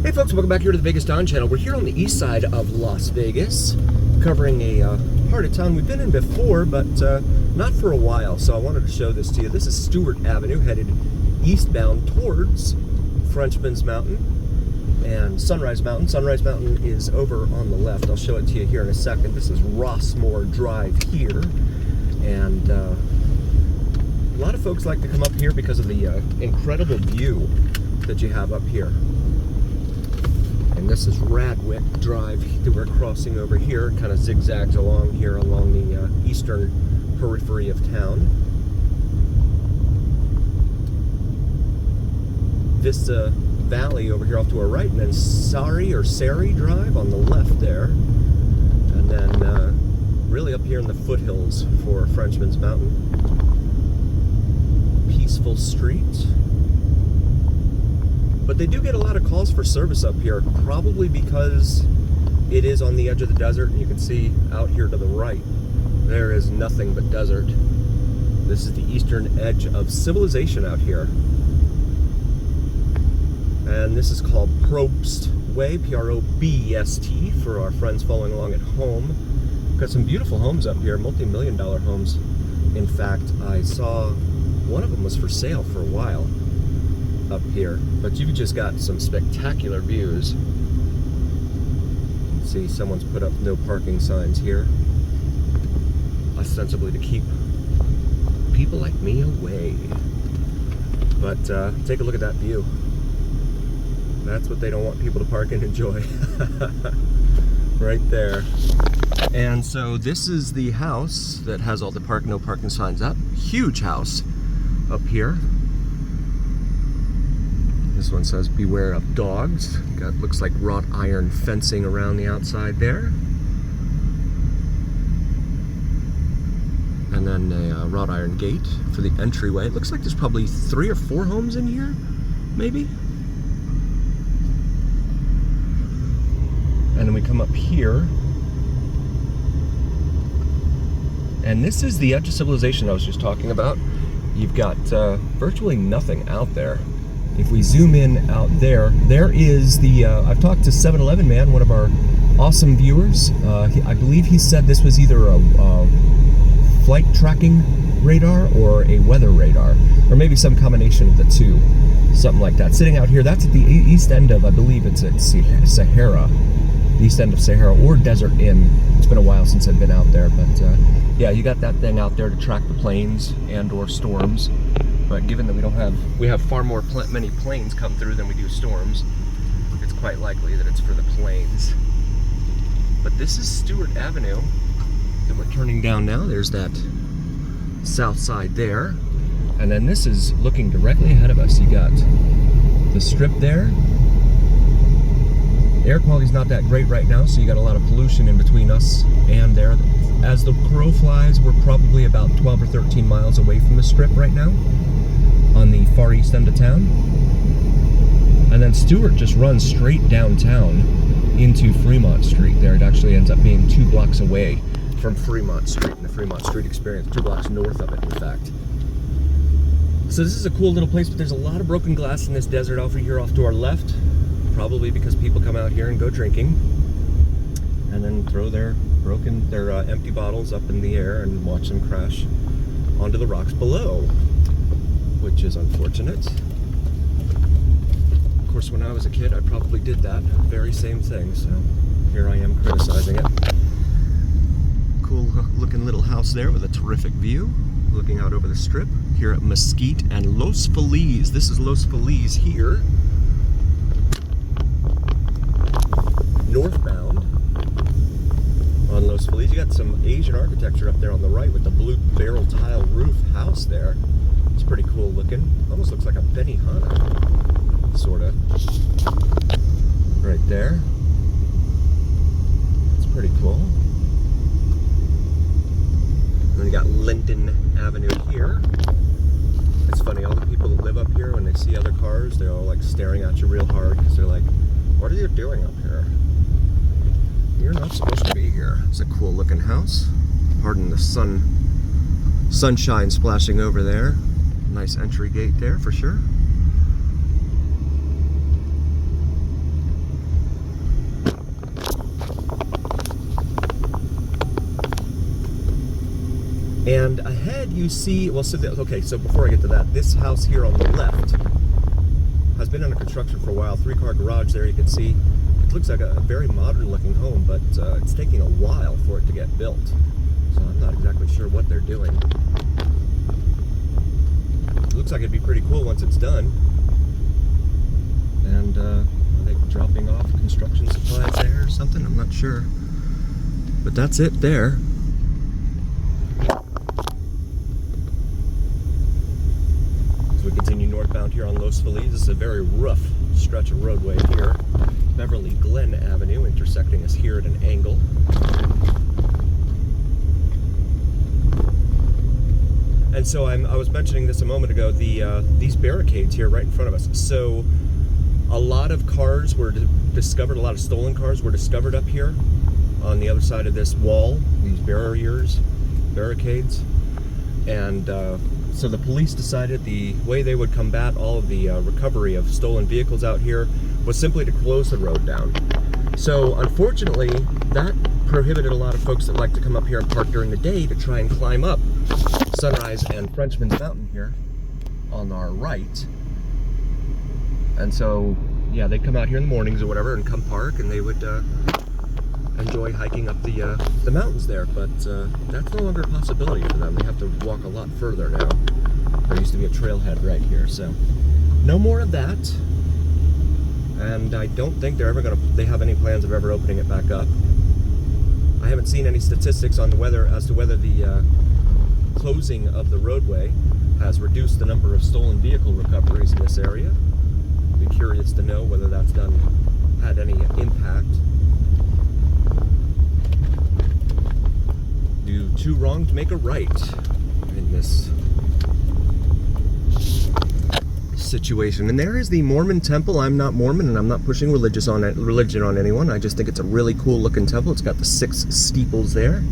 Hey folks, welcome back here to the Vegas Don channel. We're here on the east side of Las Vegas, covering a part of town we've been in before, but not for a while, so I wanted to show this to you. This is Stewart Avenue, headed eastbound towards Frenchman's Mountain and Sunrise Mountain. Sunrise Mountain is over on the left. I'll show it to you here in a second. This is Rossmore Drive here, and a lot of folks like to come up here because of the incredible view that you have up here. And this is Radwick Drive that we're crossing over here. Kind of zigzags along here along the eastern periphery of town. Vista Valley over here off to our right, and then Sari Drive on the left there. And then really up here in the foothills for Frenchman's Mountain. Peaceful street. But they do get a lot of calls for service up here, probably because it is on the edge of the desert, and you can see out here to the right, there is nothing but desert. This is the eastern edge of civilization out here. And this is called Probst Way, P-R-O-B-S-T, for our friends following along at home. Got some beautiful homes up here, multi-million-dollar homes. In fact, I saw one of them was for sale for a while up here, but you've just got some spectacular views. See, someone's put up no parking signs here, ostensibly to keep people like me away. But take a look at that view. That's what they don't want people to park and enjoy. Right there. And so this is the house that has all the no parking signs up. Huge house up here. This one says, beware of dogs. Got, looks like wrought iron fencing around the outside there. And then a wrought iron gate for the entryway. It looks like there's probably 3 or 4 homes in here, maybe. And then we come up here. And this is the edge of civilization I was just talking about. You've got virtually nothing out there. If we zoom in out there, there is the, I've talked to 7-Eleven Man, one of our awesome viewers. I believe he said this was either a flight tracking radar or a weather radar, or maybe some combination of the two, something like that. Sitting out here, that's at the east end of, I believe it's at Sahara, east end of Sahara, or Desert Inn. It's been a while since I've been out there, but yeah, you got that thing out there to track the planes and or storms. But given that we have far more many planes come through than we do storms, it's quite likely that it's for the planes. But this is Stewart Avenue that we're turning down now. There's that south side there. And then this is looking directly ahead of us. You got the strip there. Air quality's not that great right now, so you got a lot of pollution in between us and there. As the crow flies, we're probably about 12 or 13 miles away from the strip right now, on the far east end of town. And then Stewart just runs straight downtown into Fremont Street there. It actually ends up being 2 blocks away from Fremont Street and the Fremont Street Experience, 2 blocks north of it, in fact. So this is a cool little place, but there's a lot of broken glass in this desert over here off to our left, probably because people come out here and go drinking and then throw their empty bottles up in the air and watch them crash onto the rocks below, which is unfortunate. Of course, when I was a kid, I probably did that very same thing, so here I am criticizing it. Cool looking little house there with a terrific view, looking out over the strip here at Mesquite and Los Feliz. This is Los Feliz here, northbound on Los Feliz. You got some Asian architecture up there on the right with the blue barrel tile roof house there. It's pretty cool looking. Almost looks like a Benihana, sorta. Right there. It's pretty cool. And then you got Linden Avenue here. It's funny, all the people that live up here, when they see other cars, they're all like staring at you real hard because they're like, what are you doing up here? You're not supposed to be here. It's a cool looking house. Pardon the sunshine splashing over there. Nice entry gate there for sure. you see, well, so okay, so before I get to that, this house here on the left has been under construction for a while. 3-car garage there, you can see. It looks like a very modern looking home, but it's taking a while for it to get built. So I'm not exactly sure what they're doing. It looks like it'd be pretty cool once it's done. And are they dropping off construction supplies there or something? I'm not sure. But that's it there. As we continue northbound here on Los Feliz, this is a very rough stretch of roadway here. Beverly Glen Avenue intersecting us here at an angle. And so I was mentioning this a moment ago, these barricades here right in front of us. So a lot of cars were discovered, a lot of stolen cars were discovered up here on the other side of this wall, these barricades. And so the police decided the way they would combat all of the recovery of stolen vehicles out here was simply to close the road down. So unfortunately, that prohibited a lot of folks that like to come up here and park during the day to try and climb up Sunrise and Frenchman's Mountain here on our right. And so, yeah, they'd come out here in the mornings or whatever and come park, and they would enjoy hiking up the mountains there. But that's no longer a possibility for them. They have to walk a lot further now. There used to be a trailhead right here, so no more of that. And I don't think they have any plans of ever opening it back up. I haven't seen any statistics on as to whether the closing of the roadway has reduced the number of stolen vehicle recoveries in this area. I'd be curious to know whether that's had any impact. Do 2 wrongs make a right in this situation. And there is the Mormon temple. I'm not Mormon, and I'm not pushing religion on anyone. I just think it's a really cool looking temple. It's got the 6 steeples there.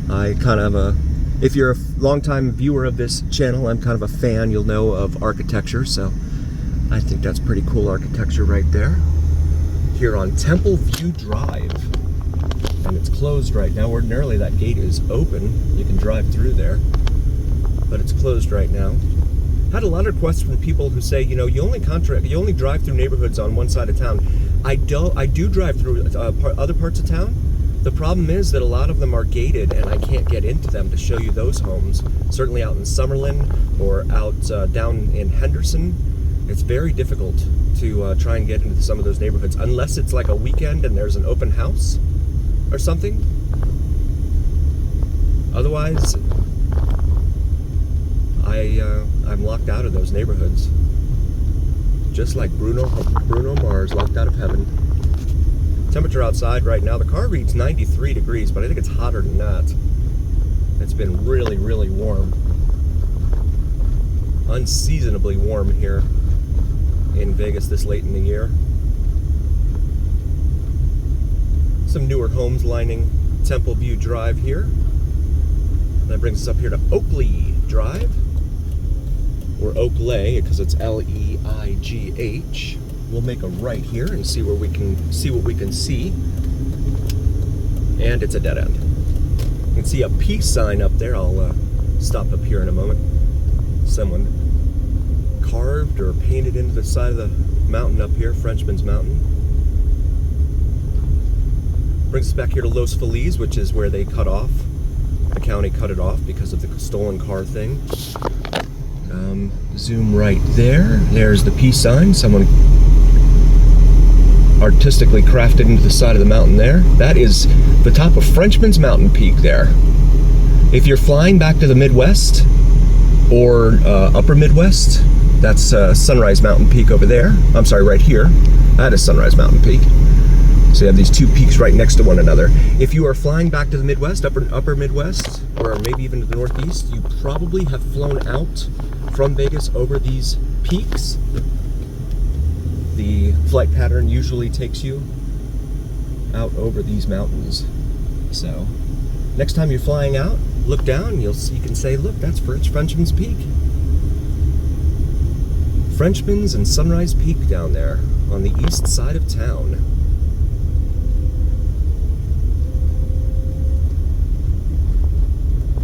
I kind of if you're a long-time viewer of this channel, I'm kind of a fan, you'll know, of architecture, so I think that's pretty cool architecture right there. Here on Temple View Drive. And it's closed right now. Ordinarily that gate is open. You can drive through there. But it's closed right now. Had a lot of requests from people who say, you know, you only drive through neighborhoods on one side of town. I do drive through other parts of town. The problem is that a lot of them are gated, and I can't get into them to show you those homes. Certainly out in Summerlin or out down in Henderson, it's very difficult to try and get into some of those neighborhoods unless it's like a weekend and there's an open house or something. Otherwise, I'm locked out of those neighborhoods. Just like Bruno Mars, locked out of heaven. Temperature outside right now, the car reads 93 degrees, but I think it's hotter than that. It's been really, really warm. Unseasonably warm here in Vegas this late in the year. Some newer homes lining Temple View Drive here. That brings us up here to Oakley Drive, or Oakley, because it's L-E-I-G-H. We'll make a right here and see what we can see. And it's a dead end. You can see a peace sign up there. I'll stop up here in a moment. Someone carved or painted into the side of the mountain up here, Frenchman's Mountain. Brings us back here to Los Feliz, which is where they cut off. The county cut it off because of the stolen car thing. Zoom right there. There's the peace sign. Someone artistically crafted into the side of the mountain there. That is the top of Frenchman's Mountain Peak there. If you're flying back to the Midwest or upper Midwest, that's Sunrise Mountain Peak over there. I'm sorry, right here. That is Sunrise Mountain Peak. So you have these 2 peaks right next to one another. If you are flying back to the Midwest, upper Midwest, or maybe even to the Northeast, you probably have flown out from Vegas over these peaks. The flight pattern usually takes you out over these mountains. So next time you're flying out, look down, you can say, look, that's Frenchman's Peak. Frenchman's and Sunrise Peak down there on the east side of town.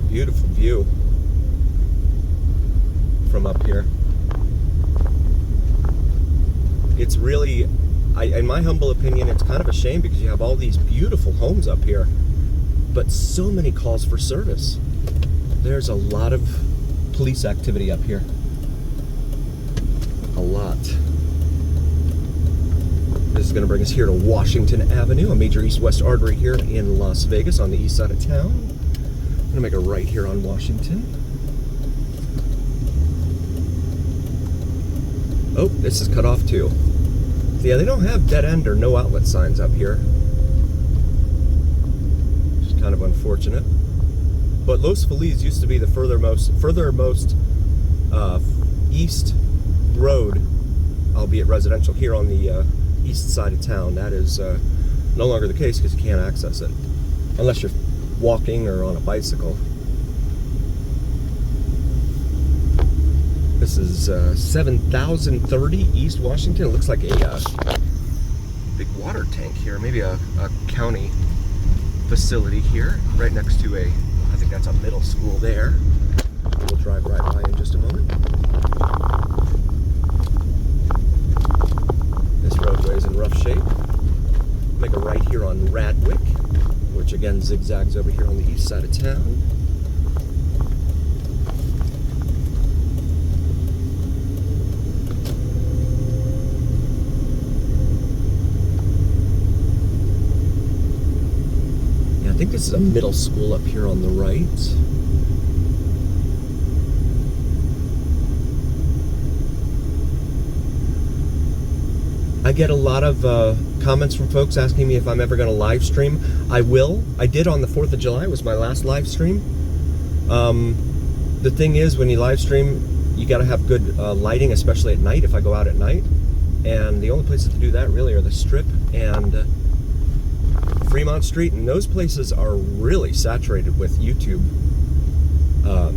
Beautiful view from up here. It's really, in my humble opinion, it's kind of a shame because you have all these beautiful homes up here, but so many calls for service. There's a lot of police activity up here. A lot. This is going to bring us here to Washington Avenue, a major east-west artery here in Las Vegas on the east side of town. I'm going to make a right here on Washington. Oh, this is cut off too. Yeah, they don't have dead end or no outlet signs up here. Which is kind of unfortunate. But Los Feliz used to be the furthermost east road, albeit residential, here on the east side of town. That is no longer the case because you can't access it unless you're walking or on a bicycle. This is 7030 East Washington. It looks like a big water tank here, maybe a county facility here, right next to I think that's a middle school there. We'll drive right by in just a moment. This roadway is in rough shape. Make a right here on Radwick, which again zigzags over here on the east side of town. Yeah, I think this is a middle school up here on the right. I get a lot of comments from folks asking me if I'm ever going to live stream. I will. I did on the 4th of July. It was my last live stream. The thing is, when you live stream, you got to have good lighting, especially at night if I go out at night. And the only places to do that really are the Strip and Fremont Street. And those places are really saturated with YouTube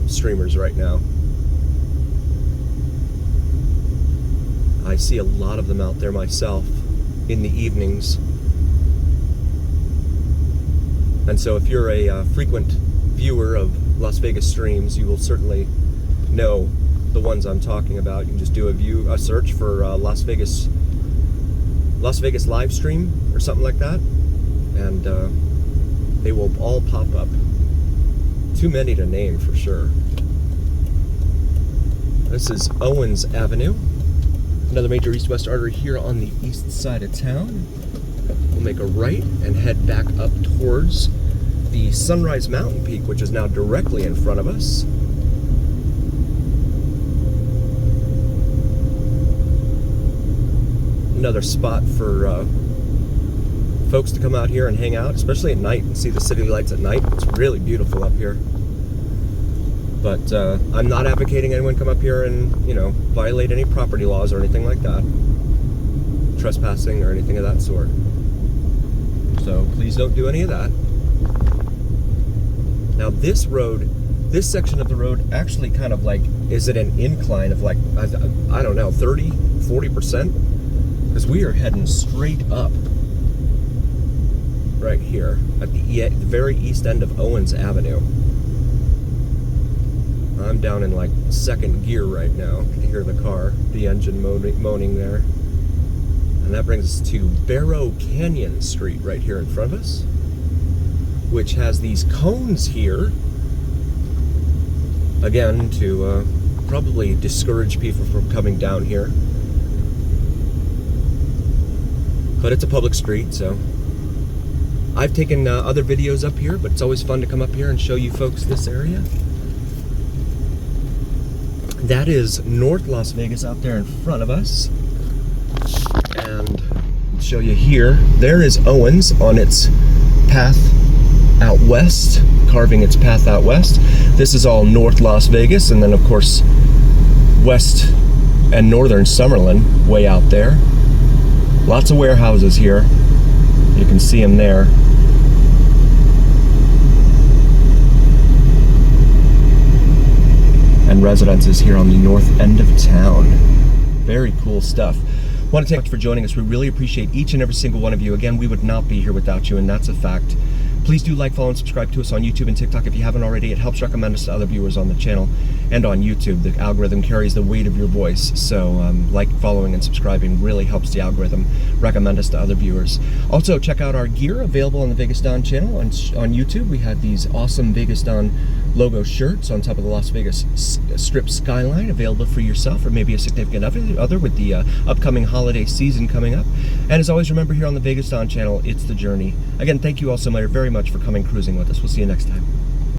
streamers right now. I see a lot of them out there myself in the evenings. And so if you're a frequent viewer of Las Vegas streams, you will certainly know the ones I'm talking about. You can just do a search for Las Vegas live stream or something like that, and they will all pop up. Too many to name for sure. This is Owens Avenue. Another major east-west artery here on the east side of town. We'll make a right and head back up towards the Sunrise Mountain Peak, which is now directly in front of us. Another spot for folks to come out here and hang out, especially at night, and see the city lights at night. It's really beautiful up here. But I'm not advocating anyone come up here and, you know, violate any property laws or anything like that. Trespassing or anything of that sort. So please don't do any of that. Now this road, this section of the road actually kind of like, is it an incline of like, I don't know, 30, 40%? Because we are heading straight up right here at the very east end of Owens Avenue. I'm down in like second gear right now. You can hear the car, the engine moaning there. And that brings us to Barrow Canyon Street right here in front of us, which has these cones here. Again, to probably discourage people from coming down here. But it's a public street, so. I've taken other videos up here, but it's always fun to come up here and show you folks this area. That is North Las Vegas out there in front of us. And I'll show you here. There is Owens on its path out west, carving its path out west. This is all North Las Vegas, and then of course west and northern Summerlin way out there. Lots of warehouses here. You can see them there. And residences here on the north end of town. Very cool stuff. I want to thank you for joining us. We really appreciate each and every single one of you. Again, we would not be here without you, and that's a fact. Please do like, follow, and subscribe to us on YouTube and TikTok if you haven't already. It helps recommend us to other viewers on the channel and on YouTube. The algorithm carries the weight of your voice, so like, following, and subscribing really helps the algorithm recommend us to other viewers. Also, check out our gear available on the Vegas Don channel on YouTube. We have these awesome Vegas Don logo shirts on top of the Las Vegas Strip skyline available for yourself or maybe a significant other with the upcoming holiday season coming up. And as always, remember, here on the Vegas Don channel, it's the journey. Again, thank you all so much, very much for coming cruising with us. We'll see you next time.